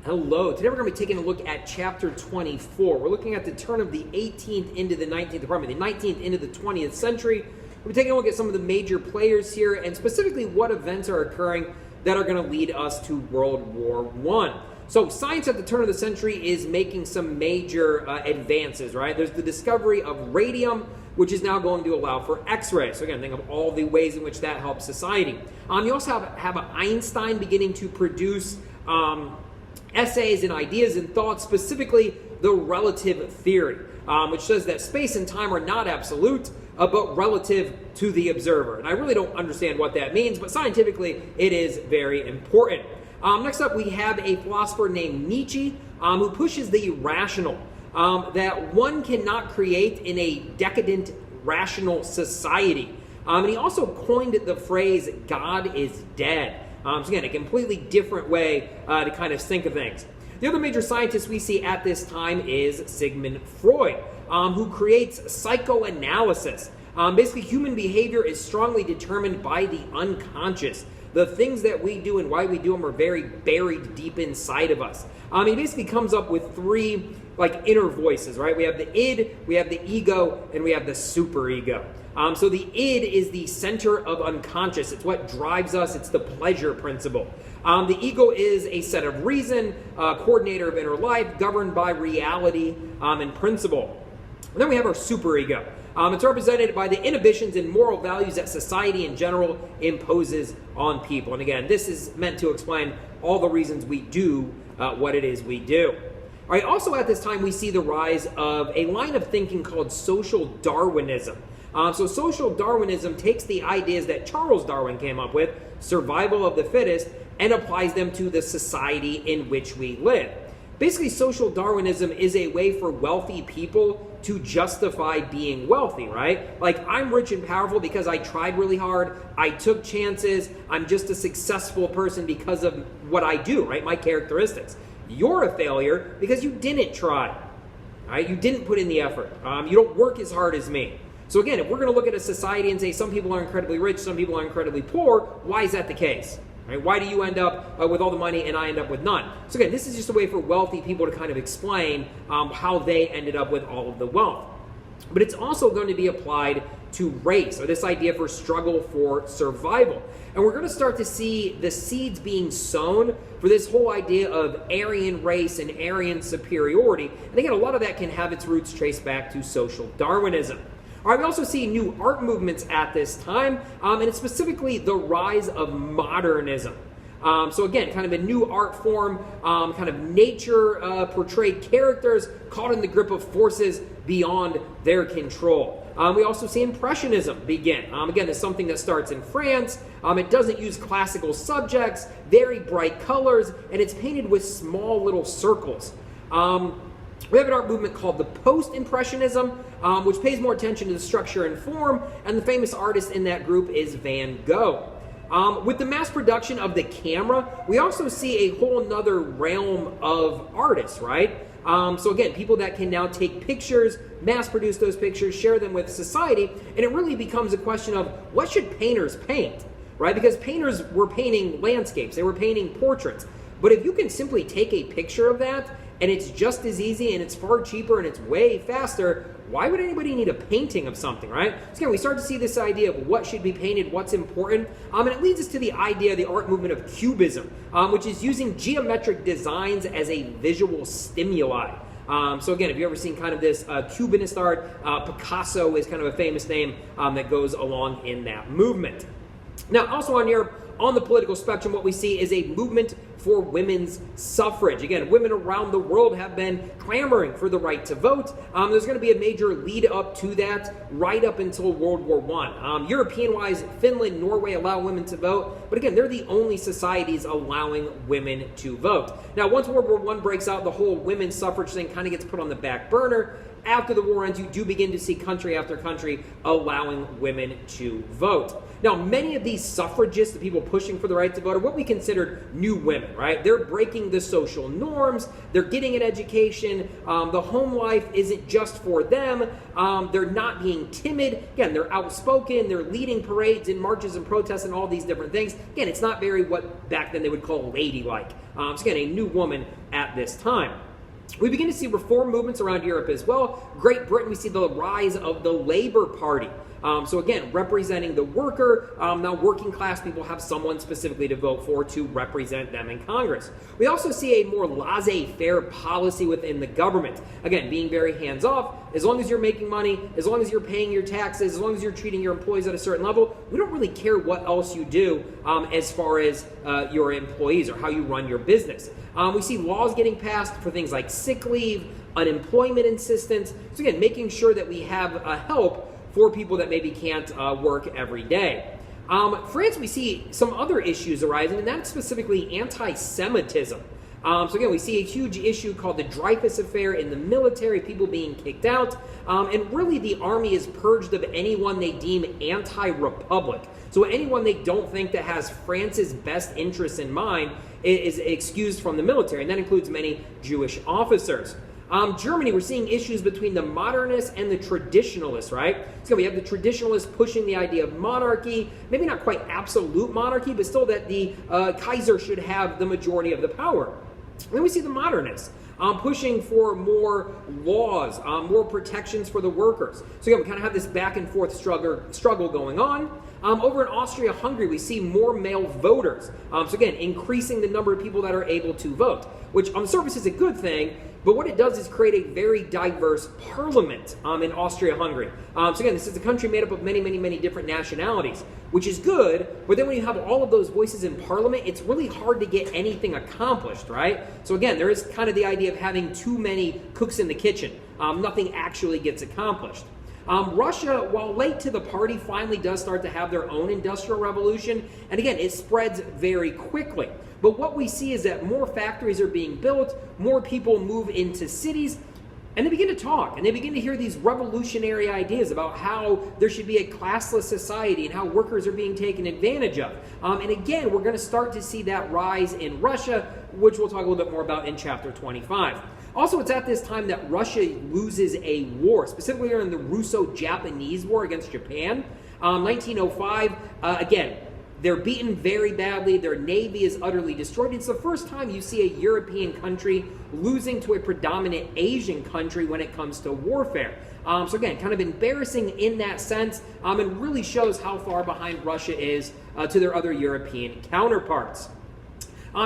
Hello. Today we're going to be taking a look at chapter 24. We're looking at the turn of the 18th into the 19th into the 20th century. We're taking a look at some of the major players here and specifically what events are occurring that are going to lead us to World War I. So science at the turn of the century is making some major advances, right? There's the discovery of radium, which is now going to allow for X-rays. So again, think of all the ways in which that helps society. You also have Einstein beginning to produce essays and ideas and thoughts, specifically the relative theory, which says that space and time are not absolute, but relative to the observer. And I really don't understand what that means, but scientifically it is very important. Next up, we have a philosopher named Nietzsche, who pushes the irrational, that one cannot create in a decadent, rational society. And he also coined the phrase, God is dead. So again, a completely different way to kind of think of things. The other major scientist we see at this time is Sigmund Freud, who creates psychoanalysis. Basically, human behavior is strongly determined by the unconscious. The things that we do and why we do them are very buried deep inside of us. He basically comes up with three inner voices, right? We have the id, we have the ego, and we have the superego. So the id is the center of unconscious. It's what drives us. It's the pleasure principle. The ego is a set of reason, coordinator of inner life, governed by reality and principle. And then we have our superego. It's represented by the inhibitions and moral values that society in general imposes on people. And again, this is meant to explain all the reasons we do what it is we do. All right, also at this time, we see the rise of a line of thinking called social Darwinism. So social Darwinism takes the ideas that Charles Darwin came up with, survival of the fittest, and applies them to the society in which we live. Basically, social Darwinism is a way for wealthy people to justify being wealthy, right? Like, I'm rich and powerful because I tried really hard, I took chances, I'm just a successful person because of what I do, right? My characteristics. You're a failure because you didn't try, right? You didn't put in the effort. You don't work as hard as me. So again, if we're going to look at a society and say some people are incredibly rich, some people are incredibly poor, why is that the case? Right? Why do you end up with all the money and I end up with none? So again, this is just a way for wealthy people to kind of explain how they ended up with all of the wealth. But it's also going to be applied to race, or this idea for struggle for survival. And we're going to start to see the seeds being sown for this whole idea of Aryan race and Aryan superiority. And again, a lot of that can have its roots traced back to social Darwinism. All right, we also see new art movements at this time, and it's specifically the rise of modernism. So again, kind of a new art form, kind of nature portrayed characters caught in the grip of forces beyond their control. We also see Impressionism begin. Again, it's something that starts in France. It doesn't use classical subjects, very bright colors, and it's painted with small little circles. We have an art movement called the Post-Impressionism, which pays more attention to the structure and form, and the famous artist in that group is Van Gogh. With the mass production of the camera, we also see a whole nother realm of artists, right? So again, people that can now take pictures, mass produce those pictures, share them with society, and it really becomes a question of what should painters paint, right? Because painters were painting landscapes, they were painting portraits. But if you can simply take a picture of that, and it's just as easy, and it's far cheaper, and it's way faster, why would anybody need a painting of something, right? So again, we start to see this idea of what should be painted, what's important, and it leads us to the idea, the art movement of Cubism, which is using geometric designs as a visual stimuli. So again, if you've ever seen kind of this Cubanist art, Picasso is kind of a famous name that goes along in that movement. Now, also on Europe, on the political spectrum, what we see is a movement for women's suffrage. Again, women around the world have been clamoring for the right to vote. There's going to be a major lead up to that right up until World War I. European-wise, Finland, Norway allow women to vote, but again, they're the only societies allowing women to vote. Now, once World War I breaks out, the whole women's suffrage thing kind of gets put on the back burner. After the war ends, you do begin to see country after country allowing women to vote. Now, many of these suffragists, the people pushing for the right to vote, are what we considered new women, right? They're breaking the social norms. They're getting an education. The home life isn't just for them. They're not being timid. Again, they're outspoken. They're leading parades and marches and protests and all these different things. Again, it's not very what back then they would call ladylike. So again, a new woman at this time. We begin to see reform movements around Europe as well. Great Britain, we see the rise of the Labour Party. So again, representing the worker, now working class people have someone specifically to vote for to represent them in Congress. We also see a more laissez-faire policy within the government. Again, being very hands-off. As long as you're making money, as long as you're paying your taxes, as long as you're treating your employees at a certain level, we don't really care what else you do as far as your employees or how you run your business. We see laws getting passed for things like sick leave, unemployment assistance. So again, making sure that we have help for people that maybe can't work every day. France, we see some other issues arising, and that's specifically anti-Semitism. So again, we see a huge issue called the Dreyfus Affair in the military, people being kicked out, and really the army is purged of anyone they deem anti-republic. So anyone they don't think that has France's best interests in mind is excused from the military, and that includes many Jewish officers. Germany, we're seeing issues between the modernists and the traditionalists, right? So we have the traditionalists pushing the idea of monarchy, maybe not quite absolute monarchy, but still that the Kaiser should have the majority of the power. And then we see the modernists pushing for more laws, more protections for the workers. So again, we kind of have this back and forth struggle going on. Over in Austria-Hungary, we see more male voters. So again, increasing the number of people that are able to vote, which on the surface is a good thing, but what it does is create a very diverse parliament in Austria-Hungary. So again, this is a country made up of many, many, many different nationalities, which is good, but then when you have all of those voices in parliament, it's really hard to get anything accomplished, right? So again, there is kind of the idea of having too many cooks in the kitchen. Nothing actually gets accomplished. Russia, while late to the party, finally does start to have their own industrial revolution. And again, it spreads very quickly. But what we see is that more factories are being built, more people move into cities, and they begin to talk, and they begin to hear these revolutionary ideas about how there should be a classless society and how workers are being taken advantage of. And again, we're going to start to see that rise in Russia, which we'll talk a little bit more about in chapter 25. Also, it's at this time that Russia loses a war, specifically during the Russo-Japanese War against Japan. 1905, again, they're beaten very badly. Their navy is utterly destroyed. It's the first time you see a European country losing to a predominant Asian country when it comes to warfare. So again, kind of embarrassing in that sense, and really shows how far behind Russia is to their other European counterparts.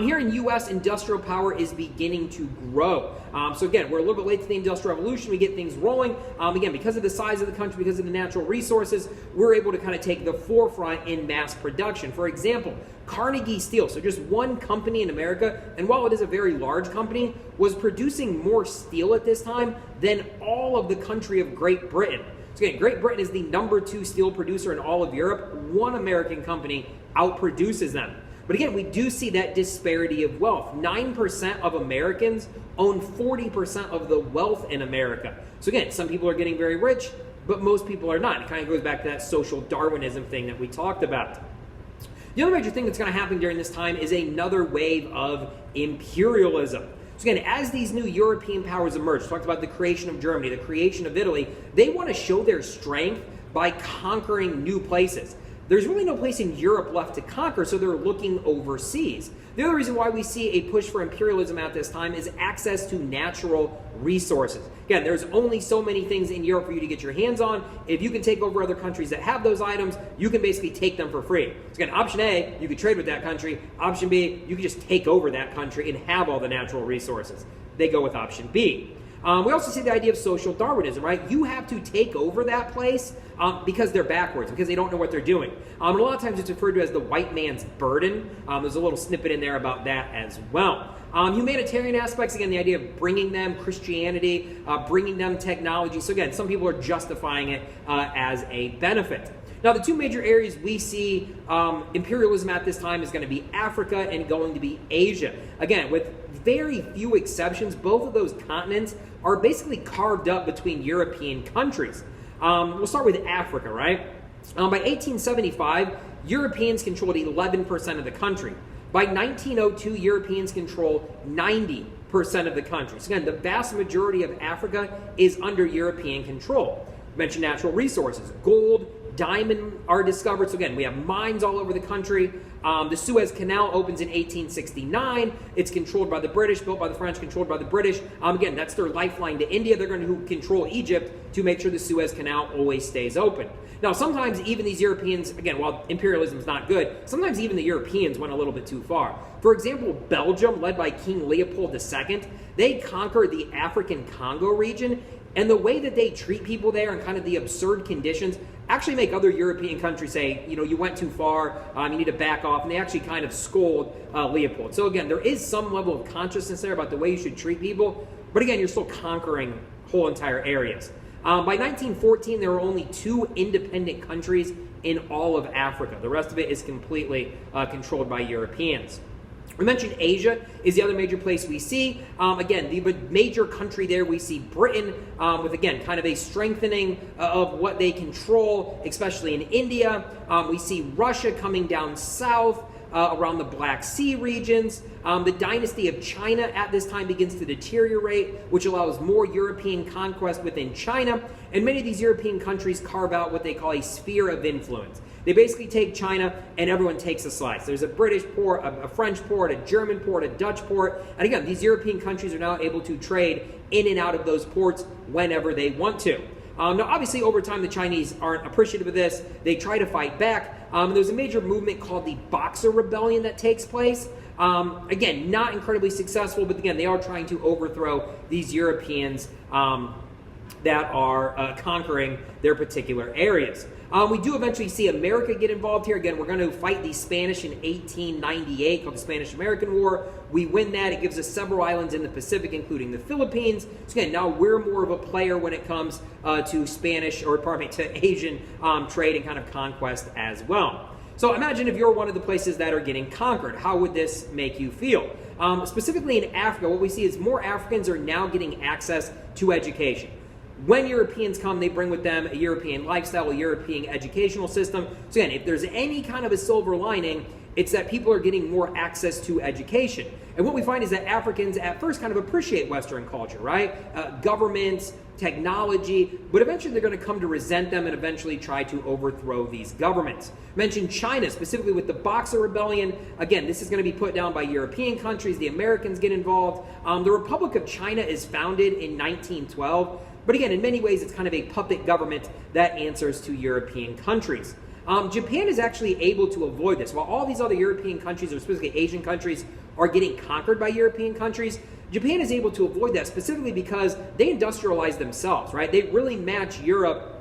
Here in U.S., industrial power is beginning to grow. So again, we're a little bit late to the Industrial Revolution. We get things rolling. Again, because of the size of the country, because of the natural resources, we're able to kind of take the forefront in mass production. For example, Carnegie Steel, so just one company in America, and while it is a very large company, was producing more steel at this time than all of the country of Great Britain. So again, Great Britain is the #2 steel producer in all of Europe. One American company outproduces them. But again, we do see that disparity of wealth. 9% of Americans own 40% of the wealth in America. So again, some people are getting very rich, but most people are not. It kind of goes back to that social Darwinism thing that we talked about. The other major thing that's going to happen during this time is another wave of imperialism. So again, as these new European powers emerge, talked about the creation of Germany, the creation of Italy, they want to show their strength by conquering new places. There's really no place in Europe left to conquer, so they're looking overseas. The other reason why we see a push for imperialism at this time is access to natural resources. Again, there's only so many things in Europe for you to get your hands on. If you can take over other countries that have those items, you can basically take them for free. So again, option A, you could trade with that country. Option B, you could just take over that country and have all the natural resources. They go with option B. We also see the idea of social Darwinism, right? You have to take over that place because they're backwards, because they don't know what they're doing. And a lot of times it's referred to as the white man's burden. There's a little snippet in there about that as well. Humanitarian aspects, again, the idea of bringing them Christianity, bringing them technology. So again, some people are justifying it as a benefit. Now, the two major areas we see imperialism at this time is going to be Africa and going to be Asia. Again, with very few exceptions, both of those continents are basically carved up between European countries. We'll start with Africa, right? By 1875, Europeans controlled 11% of the country. By 1902, Europeans control 90% of the country. So again, the vast majority of Africa is under European control. I mentioned natural resources, gold, diamond are discovered. So again, we have mines all over the country. The Suez Canal opens in 1869. It's controlled by the British, built by the French, controlled by the British. Again, that's their lifeline to India. They're going to control Egypt to make sure the Suez Canal always stays open. Now, sometimes even these Europeans, again, while imperialism is not good, sometimes even the Europeans went a little bit too far. For example, Belgium, led by King Leopold II, they conquered the African Congo region, and the way that they treat people there and kind of the absurd conditions actually make other European countries say, you went too far, you need to back off, and they actually kind of scold Leopold. So again, there is some level of consciousness there about the way you should treat people, but again, you're still conquering whole entire areas. By 1914, there were only 2 independent countries in all of Africa. The rest of it is completely controlled by Europeans. We mentioned Asia is the other major place we see. Again, the major country there, we see Britain with, again, kind of a strengthening of what they control, especially in India. We see Russia coming down south around the Black Sea regions. The dynasty of China at this time begins to deteriorate, which allows more European conquest within China. And many of these European countries carve out what they call a sphere of influence. They basically take China and everyone takes a slice. There's a British port, a French port, a German port, a Dutch port. And again, these European countries are now able to trade in and out of those ports whenever they want to. Now, obviously, over time, the Chinese aren't appreciative of this. They try to fight back. There's a major movement called the Boxer Rebellion that takes place. Again, not incredibly successful, but again, they are trying to overthrow these Europeans that are conquering their particular areas. We do eventually see America get involved here. Again, we're going to fight the Spanish in 1898, called the Spanish-American War. We win that. It gives us several islands in the Pacific, including the Philippines. So again, now we're more of a player when it comes to Asian trade and kind of conquest as well. So imagine if you're one of the places that are getting conquered. How would this make you feel? Specifically in Africa, what we see is more Africans are now getting access to education. When Europeans come, they bring with them a European lifestyle, a European educational system. So again, if there's any kind of a silver lining, it's that people are getting more access to education. And what we find is that Africans at first kind of appreciate Western culture, right? Governments, technology, but eventually they're going to come to resent them and eventually try to overthrow these governments. Mentioned China, specifically with the Boxer Rebellion. Again, this is going to be put down by European countries. The Americans get involved. The Republic of China is founded in 1912. But again, in many ways, it's kind of a puppet government that answers to European countries. Japan is actually able to avoid this. While all these other European countries, or specifically Asian countries, are getting conquered by European countries, Japan is able to avoid that specifically because they industrialize themselves, right? They really match Europe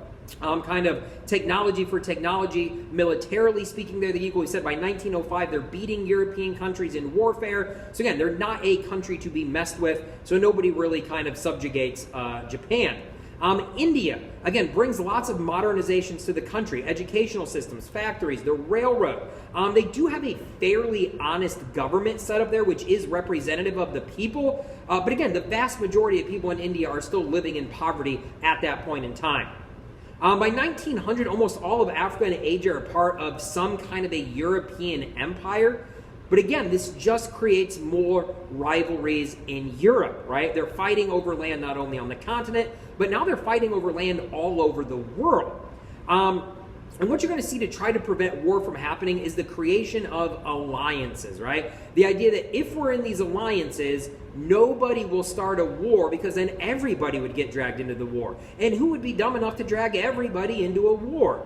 kind of technology for technology. Militarily speaking, they're the equal. We said by 1905, they're beating European countries in warfare. So again, they're not a country to be messed with, so nobody really kind of subjugates Japan. India, again, brings lots of modernizations to the country, educational systems, factories, the railroad. They do have a fairly honest government set up there, which is representative of the people. But again, the vast majority of people in India are still living in poverty at that point in time. By 1900, almost all of Africa and Asia are part of some kind of a European empire. But again, this just creates more rivalries in Europe, right? They're fighting over land not only on the continent, but now they're fighting over land all over the world. And what you're going to see to try to prevent war from happening is the creation of alliances, right? The idea that if we're in these alliances, nobody will start a war because then everybody would get dragged into the war. And who would be dumb enough to drag everybody into a war?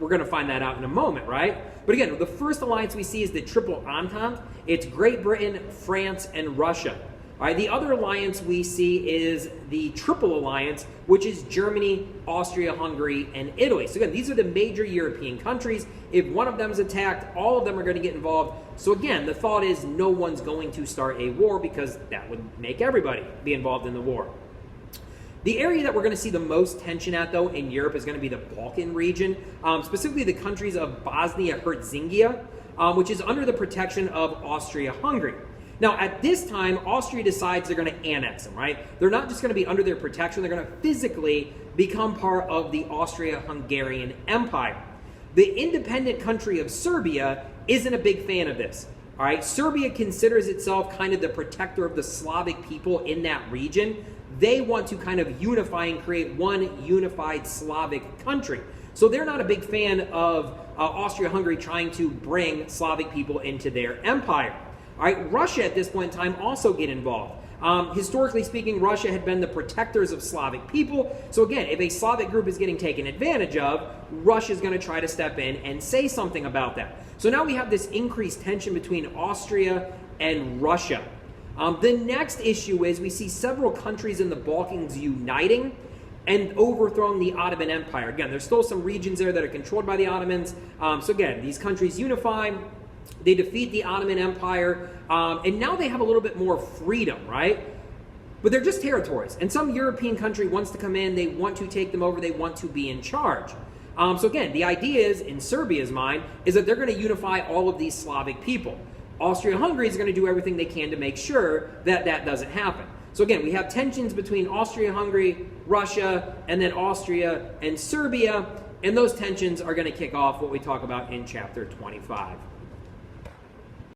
We're going to find that out in a moment, right? But again, the first alliance we see is the Triple Entente. It's Great Britain, France, and Russia. All right, the other alliance we see is the Triple Alliance, which is Germany, Austria, Hungary, and Italy. So again, these are the major European countries. If one of them is attacked, all of them are going to get involved. So again, the thought is no one's going to start a war because that would make everybody be involved in the war. The area that we're going to see the most tension at, though, in Europe is going to be the Balkan region, specifically the countries of Bosnia-Herzegovina, which is under the protection of Austria-Hungary. Now, at this time, Austria decides they're going to annex them, right? They're not just going to be under their protection. They're going to physically become part of the Austria-Hungarian Empire. The independent country of Serbia isn't a big fan of this. All right, Serbia considers itself kind of the protector of the Slavic people in that region. They want to kind of unify and create one unified Slavic country. So they're not a big fan of Austria-Hungary trying to bring Slavic people into their empire. All right, Russia at this point in time also get involved. Historically speaking, Russia had been the protectors of Slavic people. So again, if a Slavic group is getting taken advantage of, Russia is going to try to step in and say something about that. So now we have this increased tension between Austria and Russia. The next issue is we see several countries in the Balkans uniting and overthrowing the Ottoman Empire. Again, there's still some regions there that are controlled by the Ottomans. So again, these countries unify. They defeat the Ottoman Empire, and now they have a little bit more freedom, right? But they're just territories, and some European country wants to come in, they want to take them over, they want to be in charge. So again, the idea is, in Serbia's mind, is that they're going to unify all of these Slavic people. Austria-Hungary is going to do everything they can to make sure that that doesn't happen. So again, we have tensions between Austria-Hungary, Russia, and then Austria and Serbia, and those tensions are going to kick off what we talk about in chapter 25.